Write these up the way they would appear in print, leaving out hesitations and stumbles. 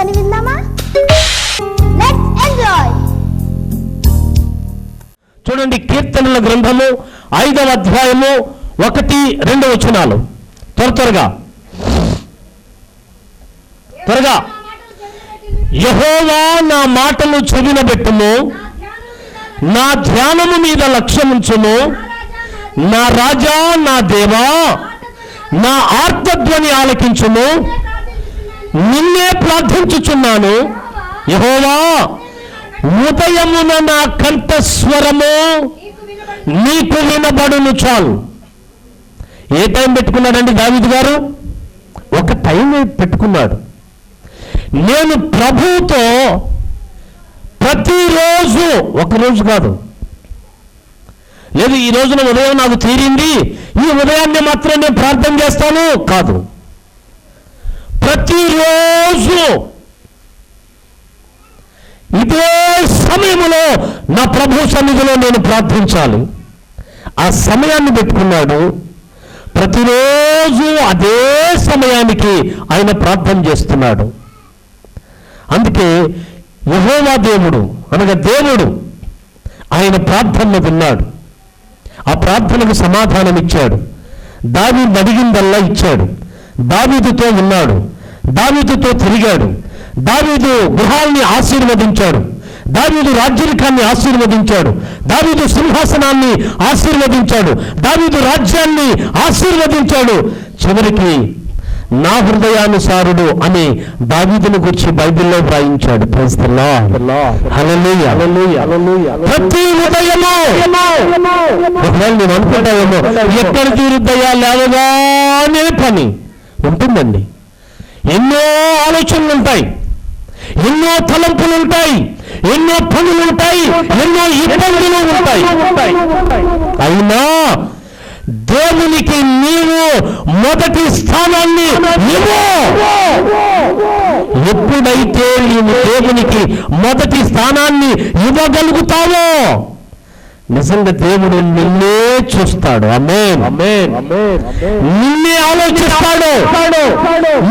ఉందని విందామా? Let's enjoy. చూడండి, కీర్తనల గ్రంథము 5వ అధ్యాయము 1-2 వచనాలు. త్వరగా యెహోవా నా మాటలు చెవినబెట్టుము, నా ధ్యానము మీద లక్ష్యముంచుము. నా రాజా, నా దేవా, నా ఆర్తధ్వని ఆలకించుము. నిన్నే ప్రార్థించుచున్నాను. యెహోవా, ఉదయమున నా కంఠస్వరము నీకు వినబడును. చాలు. ఏ టైం పెట్టుకున్నాడండి దావీదు గారు? ఒక టైం పెట్టుకున్నాడు. నేను ప్రభువుతో ప్రతిరోజు, ఒకరోజు కాదు, లేదు ఈ రోజున ఉదయం నాకు తీరింది, ఈ ఉదయాన్నే మాత్రం నేను ప్రార్థన చేస్తాను కాదు. ప్రతిరోజు ఇదే సమయంలో నా ప్రభు సన్నిధిలో నేను ప్రార్థించాలి. ఆ సమయాన్ని పెట్టుకున్నాడు. ప్రతిరోజు అదే సమయానికి ఆయన ప్రార్థన చేస్తున్నాడు. అందుకే యెహోవా దేవుడు అనగా దేవుడు ఆయన ప్రార్థనను విన్నాడు. ఆ ప్రార్థనకు సమాధానం ఇచ్చాడు. దావీదు అడిగిందల్లా ఇచ్చాడు. దావీదుతో ఉన్నాడు, దావీదుతో తిరిగాడు, దావీదు గృహాల్ని ఆశీర్వదించాడు, దావీదు రాజ్యాన్ని ఆశీర్వదించాడు, దావీదు సింహాసనాన్ని ఆశీర్వదించాడు, దావీదు రాజ్యాన్ని ఆశీర్వదించాడు. చివరికి నా హృదయానుసారుడు అని దావీదును గురించి బైబిల్లో వ్రాయించాడు. Praise the Lord. హల్లెలూయా. ప్రతి ఉదయము నేను అనుకుంటాయేమో ఎక్కడ తీరుద్దయా లేవగానే పని ఉంటుందండి. ఎన్నో ఆలోచనలు ఉంటాయి, ఎన్నో తలంపులు ఉంటాయి, ఎన్నో పనులు ఉంటాయి, ఎన్నో ఇబ్బందులు ఉంటాయి. అయినా దేవునికి నీవు మొదటి స్థానాన్ని ఇవ్వు. ఎప్పుడైతే నీవు దేవునికి మొదటి స్థానాన్ని ఇవ్వగలుగుతావో నిజంగా దేవుడు నిన్నే చూస్తాడు. ఆమేన్. నిన్నే ఆలోచిస్తాడు.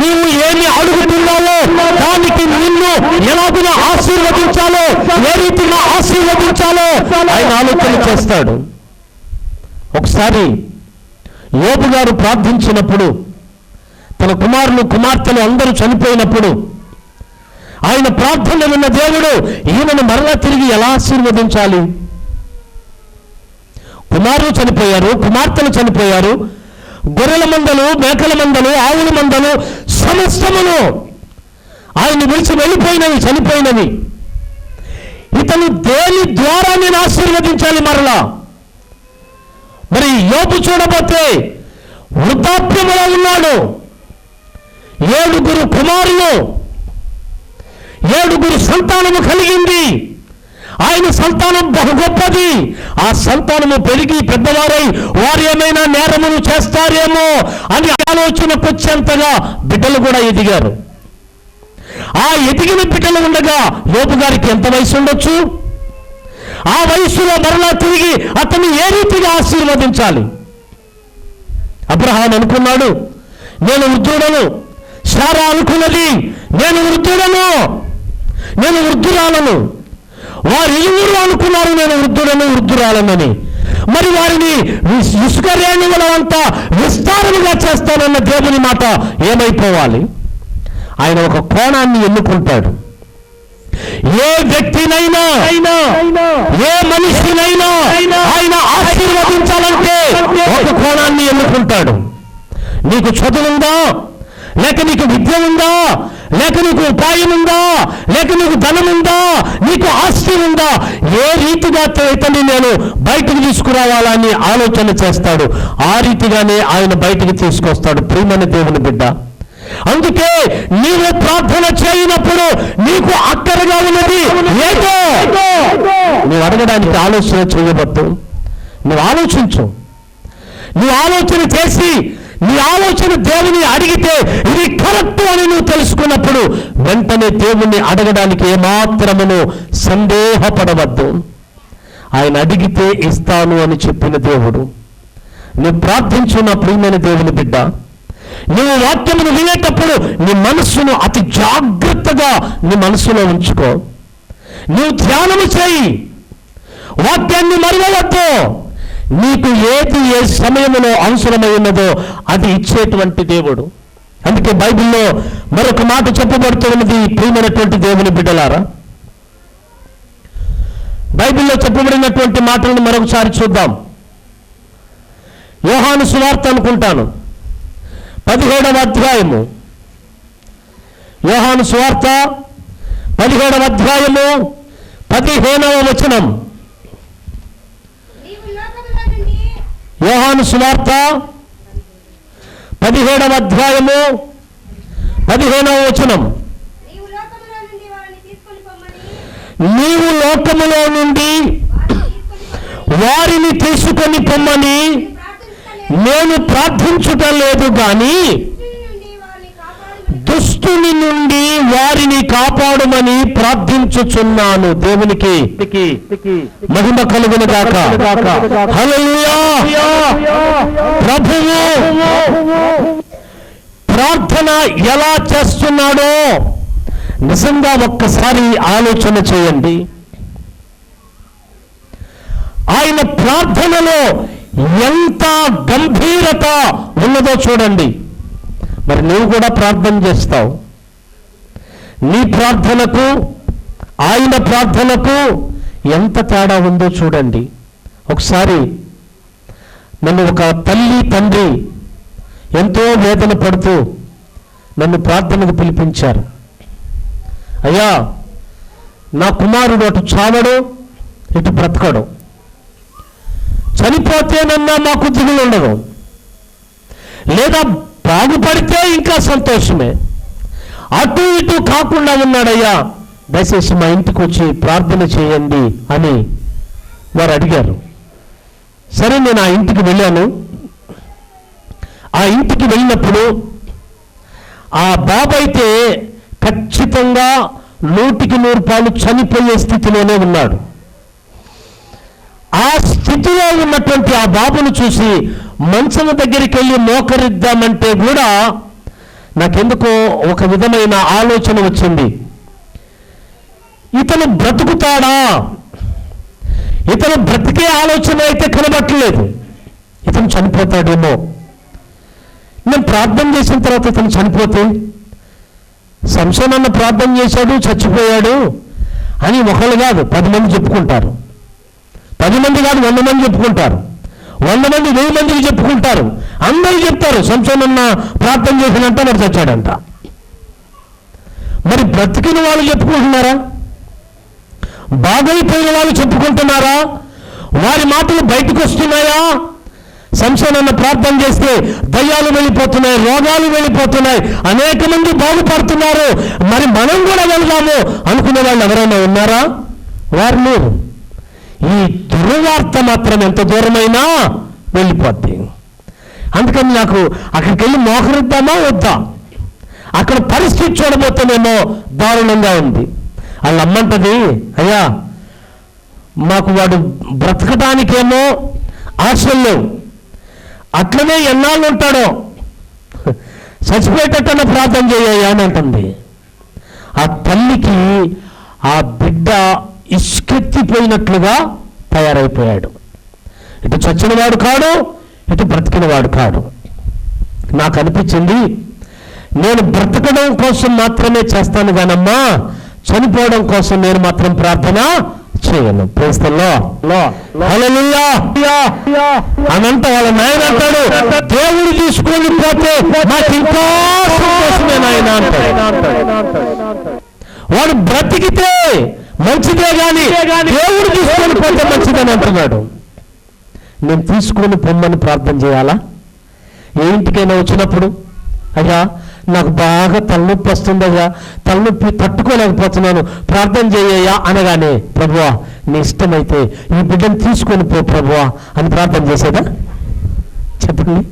నీవు ఏమి అడుగుతున్నావో దానికి నిన్ను ఎలాగునా ఆశీర్వదించాలో, ఏ రీతిగా ఆశీర్వదించాలో ఆయన ఆలోచన చేస్తాడు. ఒకసారి యోబు గారు ప్రార్థించినప్పుడు, తన కుమారులు కుమార్తెలు అందరూ చనిపోయినప్పుడు ఆయన ప్రార్థన విన్న దేవుడు ఈయనను మరలా తిరిగి ఎలా ఆశీర్వదించాలి? కుమారులు చనిపోయారు, కుమార్తెలు చనిపోయారు, గొర్రెల మందలు, మేకల మందలు, ఆవుల మందలు సమస్తమును ఆయన విడిచి వెళ్ళిపోయినవి, చనిపోయినవి. ఇతను దేని ద్వారా నేను ఆశీర్వదించాలి మరలా? మరి యోబు చూడబోతే వృద్ధాప్యములో ఉన్నాడు. 7 కుమారులు, 7 సంతానము కలిగింది. ఆయన సంతానం బహు గొప్పది. ఆ సంతానము పెరిగి పెద్దవారై వారు ఏమైనా నేరములు చేస్తారేమో అని ఆలోచనకు వచ్చేంతగా బిడ్డలు కూడా ఎదిగారు. ఆ ఎదిగిన బిడ్డలు ఉండగా యోబు గారికి ఎంత వయసు ఉండొచ్చు? ఆ వయసులో మరలా తిరిగి అతన్ని ఏ రీతిగా ఆశీర్వదించాలి? అబ్రహాం అనుకున్నాడు, నేను వృద్ధుడను. శారా అనుకున్నది, నేను వృద్ధుడను, నేను వృద్ధురాలను. వారు ఇరువురు అనుకున్నారు, నేను వృద్ధుడను, వృద్ధురాలనని. మరి వారిని ఇసుక రేణువులంతా విస్తారముగా చేస్తానన్న దేవుని మాట ఏమైపోవాలి? ఆయన ఒక కోణాన్ని ఎన్నుకుంటాడు. ఏ వ్యక్తినైనా, ఏ మనిషినైనా ఆయన ఆశీర్వదించాలంటే ఒక కోణాన్ని ఎన్నుకుంటాడు. నీకు చదువుందా, లేక నీకు విద్య ఉందా, లేక నీకు ఉపాయం ఉందా, లేక నీకు ధనం ఉందా, నీకు ఆస్తి ఉందా, ఏ రీతిగా ఇతన్ని నేను బయటకు తీసుకురావాలని ఆలోచన చేస్తాడు. ఆ రీతిగానే ఆయన బయటకు తీసుకొస్తాడు. ప్రియమైన దేవుని బిడ్డ, అందుకే నీవు ప్రార్థన చేయనప్పుడు నీకు అక్కరగా ఉన్నది ఏదో నువ్వు అడగడానికి ఆలోచన చేయవద్దు. నువ్వు ఆలోచించు. నువ్వు ఆలోచన చేసి నీ ఆలోచన దేవుని అడిగితే ఇది కరెక్ట్ అని నువ్వు తెలుసుకున్నప్పుడు వెంటనే దేవుణ్ణి అడగడానికి ఏమాత్రమును సందేహపడవద్దు. ఆయన అడిగితే ఇస్తాను అని చెప్పిన దేవుడు. నువ్వు ప్రార్థించున్న ప్రియమైన దేవుని బిడ్డ, నువ్వు వాక్యమును వినేటప్పుడు నీ మనస్సును అతి జాగ్రత్తగా జాగ్రత్తగా నీ మనసులో ఉంచుకో. నువ్వు ధ్యానము చేయి, వాక్యాన్ని మరవవద్దు. నీకు ఏది ఏ సమయంలో అవసరమైనదో అది ఇచ్చేటువంటి దేవుడు. అందుకే బైబిల్లో మరొక మాట చెప్పబడుతున్నది. ప్రియమైనటువంటి దేవుని బిడ్డలారా, బైబిల్లో చెప్పబడినటువంటి మాటలను మరొకసారి చూద్దాం. యోహాను సువార్త అనుకుంటాను 17వ అధ్యాయము. యోహాను సువార్త 17వ అధ్యాయము 15వ వచనం. యోహాను సువార్త 17వ అధ్యాయము 15వ వచనం. నీవు లోకములో నుండి వారిని తీసుకొని పొమ్మని నేను ప్రార్థించుట లేదు గాని దుష్టుని నుండి వారిని కాపాడుమని ప్రార్థించుచున్నాను. దేవునికి మహిమ కలుగును గాక. హల్లెలూయా. ప్రభువు ప్రార్థన ఎలా చేస్తున్నాడో నిజంగా ఒక్కసారి ఆలోచన చేయండి. ఆయన ప్రార్థనలో ఎంత గంభీరత ఉన్నదో చూడండి. మరి నువ్వు కూడా ప్రార్థన చేస్తావు. నీ ప్రార్థనకు ఆయన ప్రార్థనకు ఎంత తేడా ఉందో చూడండి. ఒకసారి నన్ను ఒక తల్లి తండ్రి ఎంతో వేదన పడుతూ నన్ను ప్రార్థనకు పిలిపించారు. అయ్యా, నా కుమారుడు అటు చావడు ఇటు బ్రతకడు, చనిపోతేనన్నా మాకు దిగులు ఉండదు, లేదా బాగుపడితే ఇంకా సంతోషమే, అటు ఇటు కాకుండా ఉన్నాడయ్యా, దయచేసి మా ఇంటికి వచ్చి ప్రార్థన చేయండి అని వారు అడిగారు. సరే, నేను ఆ ఇంటికి వెళ్ళాను. ఆ ఇంటికి వెళ్ళినప్పుడు ఆ బాబు అయితే ఖచ్చితంగా 100% చనిపోయే స్థితిలోనే ఉన్నాడు. ఆ స్థితిలో ఉన్నటువంటి ఆ బాబును చూసి మంచం దగ్గరికి వెళ్ళి మోకరిద్దామంటే కూడా నాకెందుకో ఒక విధమైన ఆలోచన వచ్చింది. ఇతను బ్రతుకుతాడా? ఇతను బ్రతికే ఆలోచన అయితే కనబట్టలేదు. ఇతను చనిపోతాడేమో. నేను ప్రార్థన చేసిన తర్వాత ఇతను చనిపోతే, సంసోను అన్న ప్రార్థన చేశాడు చచ్చిపోయాడు అని ఒకళ్ళు కాదు 10 మంది చెప్పుకుంటారు. 10 మంది కాదు 100 మంది చెప్పుకుంటారు. 100 మంది 1000 మందికి చెప్పుకుంటారు. అందరూ చెప్తారు సంసోను అన్న ప్రార్థన చేసినంత మరి చచ్చాడంట. మరి బ్రతికిన వాళ్ళు చెప్పుకుంటున్నారా? బాగైపోయిన వాళ్ళు చెప్పుకుంటున్నారా? వారి మాటలు బయటకు వస్తున్నాయా? సంసోను అన్న ప్రార్థన చేస్తే దయ్యాలు వెళ్ళిపోతున్నాయి, రోగాలు వెళ్ళిపోతున్నాయి, అనేక మంది బాగుపడుతున్నారు, మరి మనం కూడా వెళ్దాము అనుకునే వాళ్ళు ఎవరైనా ఉన్నారా? వారు లేరు. ఈ దుర్వార్త మాత్రం ఎంత దూరమైనా వెళ్ళిపోద్ది. అందుకని నాకు అక్కడికి వెళ్ళి మోకరిద్దామా వద్దా? అక్కడ పరిస్థితి చూడబోతేనేమో దారుణంగా ఉంది. వాళ్ళ అమ్మంటది, అయ్యా మాకు వాడు బ్రతకడానికేమో ఆశలు లేవు, అట్లనే ఎన్నాళ్ళు ఉంటాడో, చచ్చిపోయేటట్టన్న ప్రార్థన చేయ్యా అని అంటుంది. ఆ తల్లికి ఆ బిడ్డ ఇసుకెత్తిపోయినట్లుగా తయారైపోయాడు. ఇటు చచ్చినవాడు కాడు, ఇటు బ్రతికినవాడు కాడు. నాకు అనిపించింది, నేను బ్రతకడం కోసం మాత్రమే చేస్తాను కానమ్మా, చనిపోవడం కోసం నేను మాత్రం ప్రార్థన చేయను. ప్రేస్తల్లో అనంత వాళ్ళ నాయన అంటాడు, దేవుడు తీసుకొని పోతే నాకు ఇంకా సంతోషమే నాయన అంటాడు. వాడు బ్రతికితే మంచిదే కానీ దేవుడు తీసుకొని పోతే మంచిదని అంటున్నాడు. నేను తీసుకొని పొమ్మని ప్రార్థన చేయాలా? ఏ ఇంటికైనా వచ్చినప్పుడు, అయ్యా నాకు బాగా తలనొప్పి వస్తుందయ్యా, తలనొప్పి తట్టుకోలేకపోతున్నాను, ప్రార్థన చేయ్యా అనగానే, ప్రభువా నీ ఇష్టమైతే ఈ బిడ్డను తీసుకొని పో ప్రభువా అని ప్రార్థన చేసేదా? చెప్పండి.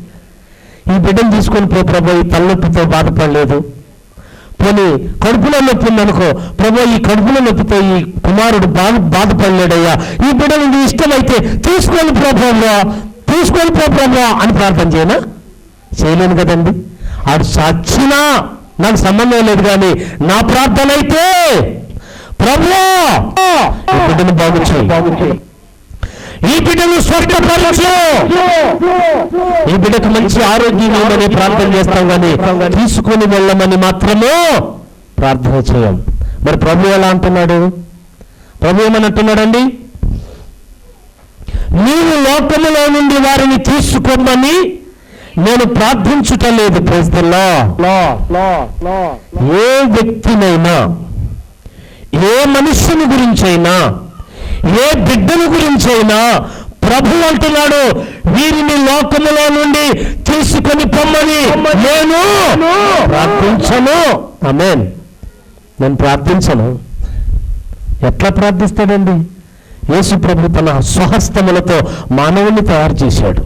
ఈ బిడ్డను తీసుకొని పో ప్రభువా, ఈ తలనొప్పితో బాధపడలేదు. పోనీ కడుపులో నొప్పి ఉందనుకో, ప్రభు ఈ కడుపులో నొప్పితో ఈ కుమారుడు బాధపడలేడయ్యా, ఈ బిడ్డను నీ ఇష్టమైతే తీసుకొని పో ప్రభువా, తీసుకొని పో ప్రభువా అని ప్రార్థన చేయనా? చేయలేను కదండి. ఆడు చచ్చినా నాకు సంబంధం లేదు, కానీ నా ప్రార్థన అయితే ప్రభువా ఈ బిడ్డను బాగు చేయి, ఈ బిడ్డను స్వస్థపరచు, ఈ బిడ్డకు మంచి ఆరోగ్యం ఇవ్వమని ప్రార్థన చేస్తాం, కానీ తీసుకొని వెళ్ళమని మాత్రమే ప్రార్థన చేయం. మరి ప్రభు ఎలా అంటున్నాడు? ప్రభు ఏమని అంటున్నాడండి? నీవు లోకములో నుండి వారిని తీసుకోమని నేను ప్రార్థించుటలేదు. Praise the Lord. ఏ వ్యక్తినైనా, ఏ మనుష్యుని గురించైనా, ఏ బిడ్డను గురించైనా ప్రభు అంటున్నాడు, వీరిని లోకములో నుండి తీసుకొని పొమ్మని నేను ప్రార్థించను. ఆమేన్. నేను ప్రార్థించను. ఎట్లా ప్రార్థిస్తాడండి? యేసు ప్రభు తన స్వహస్తములతో మానవుని తయారు చేశాడు,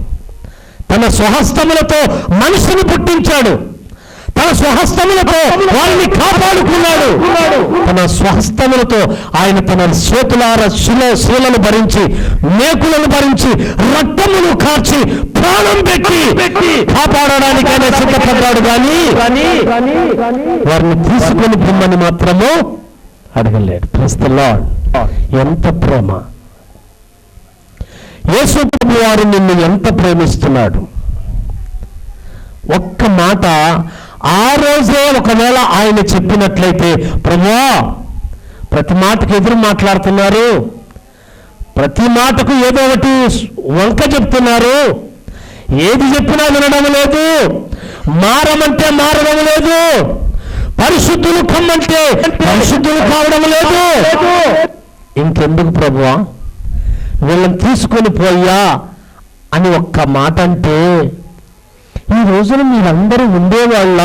తన స్వహస్తములతో మనిషిని పుట్టించాడు, తన స్వహస్తములతో వారిని కాపాడుకున్నాడు, తన స్వహస్తములతో ఆయన తన చేతులార శీలను భరించి, మేకులను భరించి, రక్తమును కార్చి, ప్రాణం పెట్టి కాపాడడానికి ఆయన సిద్ధపడ్డాడు, కానీ వారిని తీసుకొని పొమ్మని మాత్రము అడగలేడు. Praise the lord. ఎంత ప్రేమ! యేసు ప్రభు వారు నిన్ను ఎంత ప్రేమిస్తున్నాడు! ఒక్క మాట ఆ రోజే ఒకవేళ ఆయన చెప్పినట్లయితే, ప్రభువా ప్రతి మాటకు ఎదురు మాట్లాడుతున్నారు, ప్రతి మాటకు ఏదో ఒకటి వంక చెప్తున్నారు, ఏది చెప్పినా వినడం లేదు, మారమంటే మారడం లేదు, పరిశుద్ధులు కమ్మంటే పరిశుద్ధులు కావడం లేదు, ఇంకెందుకు ప్రభువా వీళ్ళని తీసుకొని పోయా అని ఒక్క మాట అంటే, ఈ రోజున మీరందరూ ఉండేవాళ్ళ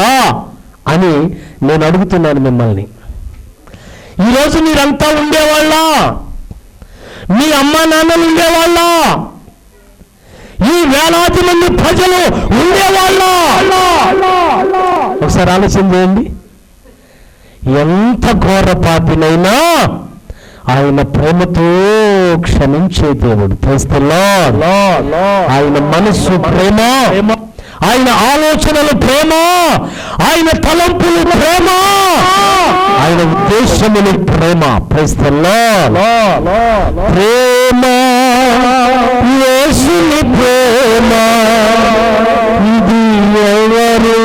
అని నేను అడుగుతున్నాను మిమ్మల్ని. ఈరోజు మీరంతా ఉండేవాళ్ళ? మీ అమ్మా నాన్నలు ఉండేవాళ్ళ? ఈ వేలాది మంది ప్రజలు ఉండేవాళ్ళ? ఒకసారి ఆలోచన చేయండి. ఎంత ఘోర పాపినైనా ఆయన ప్రేమతో క్షమించే దేవుడు. Praise the Lord. ఆయన మనస్సు ప్రేమ, ఆయన ఆలోచనలు ప్రేమ, ఆయన తలంపులు ప్రేమ, ఆయన ఉద్దేశములు ప్రేమ. Praise the Lord. ప్రేమ, యేసుని ప్రేమ, ఇది ఎవరు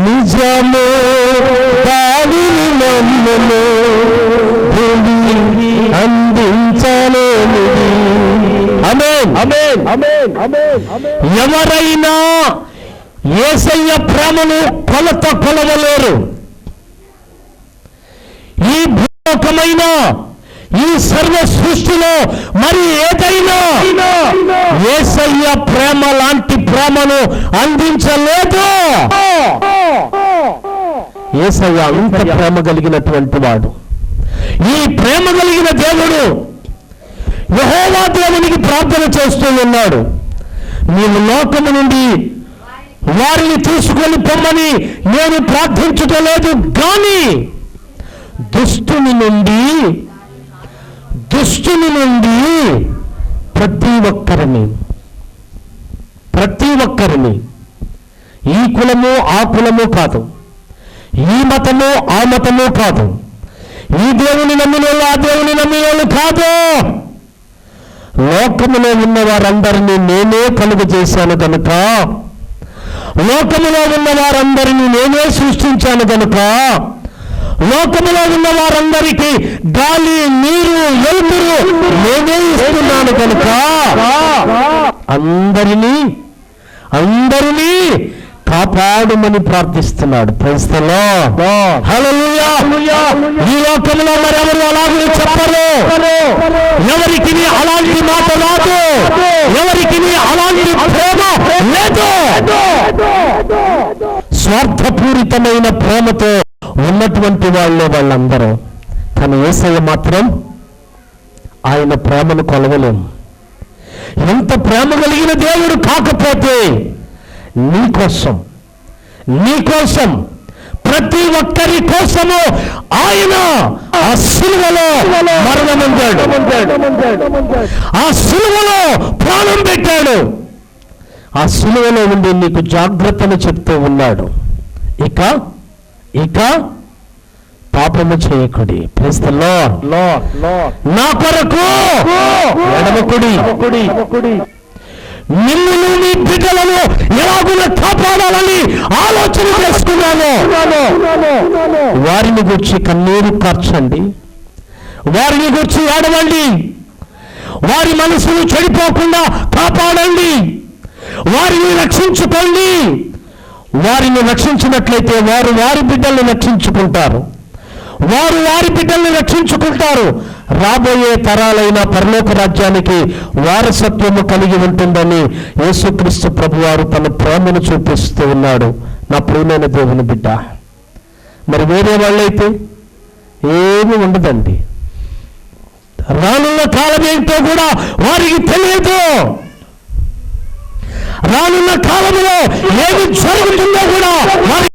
నిజము దానిని నమ్మును అందించలేనిది. ఆమేన్. ఎవరైనా యేసయ్య ప్రేమను కొలవలేరు. ఈ భూలోకమైన, ఈ సర్వ సృష్టిలో మరి ఏదైనా యేసయ్య ప్రేమ లాంటి ప్రేమను అందించలేదు. యేసయ్య అంత ప్రేమ కలిగినటువంటి వాడు. ఈ ప్రేమ కలిగిన దేవుడు యెహోవా దేవునికి ప్రార్థన చేస్తూ ఉన్నాడు, నీవు లోకము నుండి వారిని తీసుకొని పొమ్మని నేను ప్రార్థించలేదు, కానీ దుష్టుని నుండి ప్రతి ఒక్కరిని ఈ కులము ఆ కులము కాదు, ఈ మతము ఆ మతము కాదు, ఈ దేవుని నమ్మినోళ్ళు ఆ దేవుని నమ్మినోళ్ళు కాదు, లోకములో ఉన్న వారందరినీ నేనే కలుగ చేశాను కనుక, లోకములో ఉన్న వారందరినీ నేనే సృష్టించాను కనుక, లోకములో ఉన్న వారందరికీ గాలి, నీరు, వెలుతురు నేనే ఇస్తున్నాను కనుక అందరినీ కాపాడుమని ప్రార్థిస్తున్నాడు. Praise the Lord. హల్లెలూయా. ఈ లోకంలో మరెవరు అలాగే చెప్పరు, ఎవరికి అలాంటి మాట రాదు, ఎవరికి అలాంటి ప్రేమ లేదు. స్వార్థపూరితమైన ప్రేమతో ఉన్నటువంటి వాళ్ళందరూ, కానీ యేసయ్య మాత్రం ఆయన ప్రేమను కొలవలేము. ఎంత ప్రేమ కలిగిన దేవుడు కాకపోతే నీకోసం ప్రతి ఒక్కరి కోసము ఆయన ఆ సిలువలో మరణమొందాడు, ఆ సిలువలో ప్రాణం పెట్టాడు, ఆ సిలువలో ఉండి నీకు జాగ్రత్తలు చెప్తూ ఉన్నాడు. ఇక ఇక పాపము చేయకుడి. Praise the lord. నా కొరకు ఎడమకుడి. నిన్ను నీ బిడ్డలను ఎలాగున కాపాడాలని ఆలోచన చేసుకున్నాను. వారిని గురించి కన్నీరు కార్చండి, వారిని గురించి ఏడవండి, వారి మనసును చెడిపోకుండా కాపాడండి, వారిని రక్షించుకోండి. వారిని రక్షించినట్లయితే వారు వారి బిడ్డల్ని రక్షించుకుంటారు, వారు వారి బిడ్డల్ని రక్షించుకుంటారు. రాబోయే తరాలైన పరలోక రాజ్యానికి వారసత్వము కలిగి ఉంటుందని యేసుక్రీస్తు ప్రభువారు తన ప్రేమను చూపిస్తూ ఉన్నాడు. నా ప్రియమైన దేవుని బిడ్డ, మరి వేరే వాళ్ళైతే ఏమీ ఉండదండి. రానున్న కాలం ఏంటో కూడా వారికి తెలియదు. రానున్న కాలంలో ఏమి జరుగుతుందో కూడా వారికి